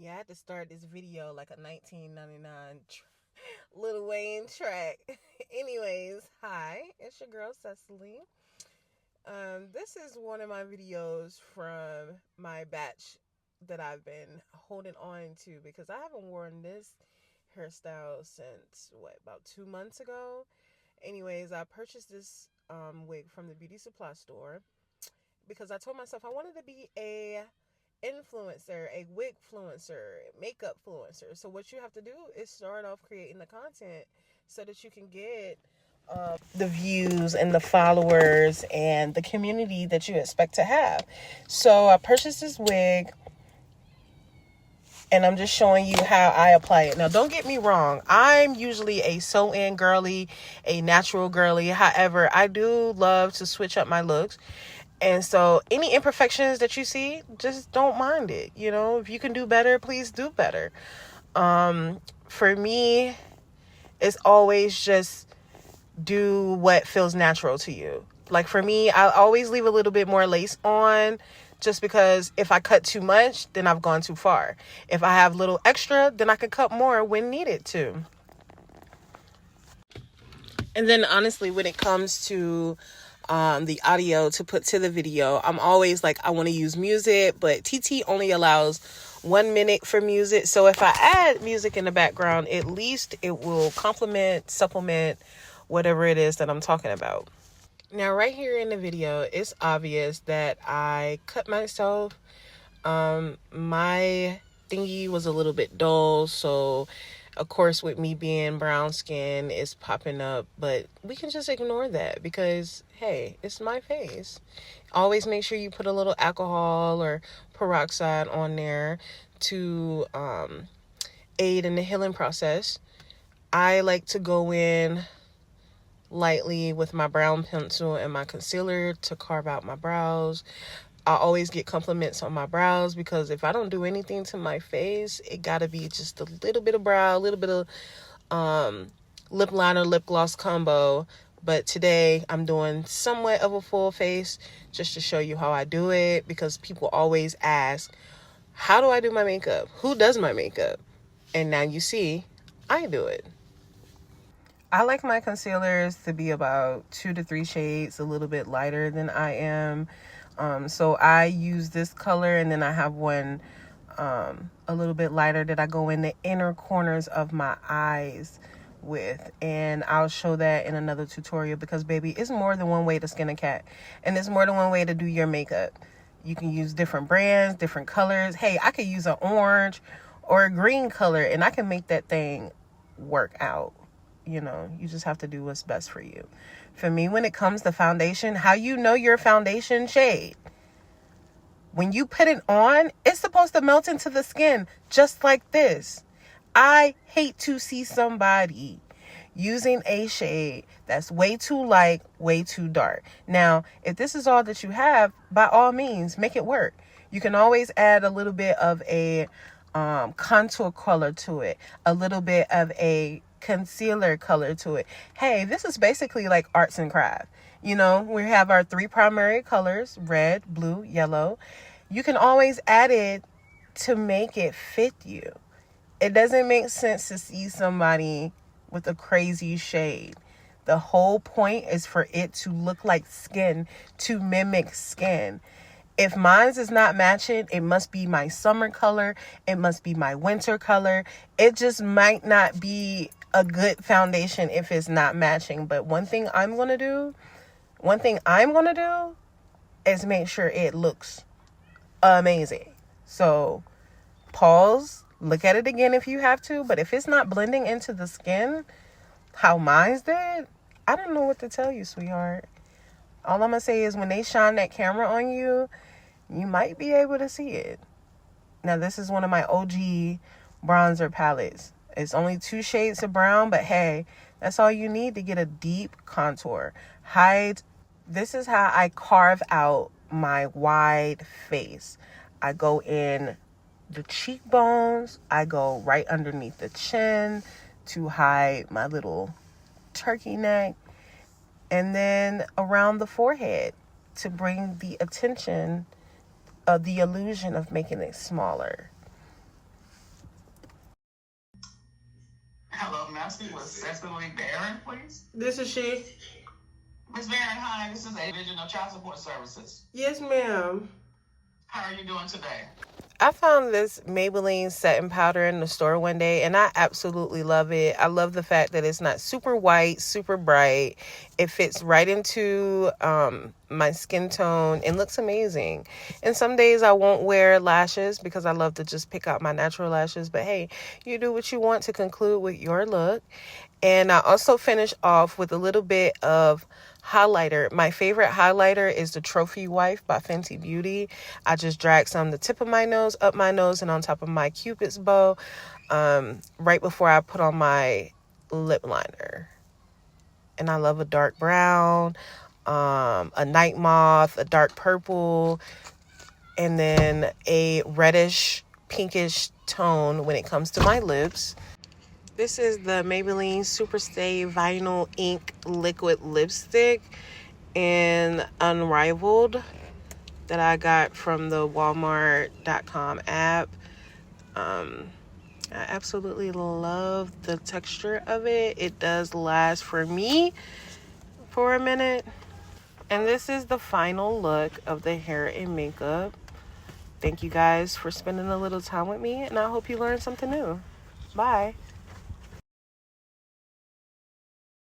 Yeah, I had to start this video like a 1999 Lil Wayne track. Anyways, hi, it's your girl Cecily. This is one of my videos from my batch that I've been holding on to because I haven't worn this hairstyle since about 2 months ago. Anyways, I purchased this wig from the beauty supply store because I told myself I wanted to be a influencer, a wig influencer, makeup influencer. So what you have to do is start off creating the content so that you can get the views and the followers and the community that you expect to have. So I purchased this wig and I'm just showing you how I apply it. Now, don't get me wrong. I'm usually a sew-in girly, a natural girly. However, I do love to switch up my looks. And so any imperfections that you see, just don't mind it. You know, if you can do better, please do better. For me, it's always just do what feels natural to you. Like for me, I always leave a little bit more lace on just because if I cut too much, then I've gone too far. If I have little extra, then I can cut more when needed to. And then honestly, when it comes to the audio to put to the video, I'm always like, I want to use music, but TT only allows 1 minute for music. So if I add music in the background, at least it will complement, supplement whatever it is that I'm talking about. Now, right here in the video, it's obvious that I cut myself. My thingy was a little bit dull, so of course with me being brown skin, it's popping up, but we can just ignore that because hey, it's my face. Always make sure you put a little alcohol or peroxide on there to aid in the healing process. I like to go in lightly with my brown pencil and my concealer to carve out my brows. I always get compliments on my brows because if I don't do anything to my face, it gotta be just a little bit of brow, a little bit of lip liner, lip gloss combo. But today I'm doing somewhat of a full face just to show you how I do it because people always ask, how do I do my makeup? Who does my makeup? And now you see, I do it. I like my concealers to be about 2 to 3 shades a little bit lighter than I am. So I use this color, and then I have one a little bit lighter that I go in the inner corners of my eyes with, and I'll show that in another tutorial because baby, it's more than one way to skin a cat, and it's more than one way to do your makeup. You can use different brands, different colors. Hey, I could use an orange or a green color and I can make that thing work out. You know, you just have to do what's best for you. For me, when it comes to foundation, how you know your foundation shade? When you put it on, it's supposed to melt into the skin just like this. I hate to see somebody using a shade that's way too light, way too dark. Now, if this is all that you have, by all means, make it work. You can always add a little bit of a contour color to it, a little bit of a concealer color to it. Hey, this is basically like arts and craft. You know, we have our 3 primary colors, red, blue, yellow. You can always add it to make it fit you. It doesn't make sense to see somebody with a crazy shade. The whole point is for it to look like skin, to mimic skin. If mine's is not matching, it must be my summer color. It must be my winter color. It just might not be a good foundation if it's not matching. But one thing I'm going to do is make sure it looks amazing. So pause, look at it again if you have to. But if it's not blending into the skin, how mine's did, I don't know what to tell you, sweetheart. All I'm going to say is when they shine that camera on you, you might be able to see it. Now, this is one of my OG bronzer palettes. It's only 2 shades of brown, but hey, that's all you need to get a deep contour. This is how I carve out my wide face. I go in the cheekbones. I go right underneath the chin to hide my little turkey neck. And then around the forehead to bring the attention of the illusion of making it smaller. Hello, may I speak with Cecily Barron, please? This is she. Miss Barron, hi. This is a Division of Child Support Services. Yes, ma'am. How are you doing today? I found this Maybelline setting powder in the store one day, and I absolutely love it. I love the fact that it's not super white, super bright. It fits right into my skin tone and looks amazing. And some days I won't wear lashes because I love to just pick out my natural lashes. But hey, you do what you want to conclude with your look. And I also finish off with a little bit of highlighter. My favorite highlighter is the Trophy Wife by Fenty Beauty. I just drag some the tip of my nose, up my nose, and on top of my Cupid's bow right before I put on my lip liner. And I love a dark brown, a night moth, a dark purple, and then a reddish, pinkish tone when it comes to my lips. This is the Maybelline Superstay Vinyl Ink Liquid Lipstick in Unrivaled that I got from the Walmart.com app. I absolutely love the texture of it. It does last for me for a minute. And this is the final look of the hair and makeup. Thank you guys for spending a little time with me, and I hope you learned something new. Bye.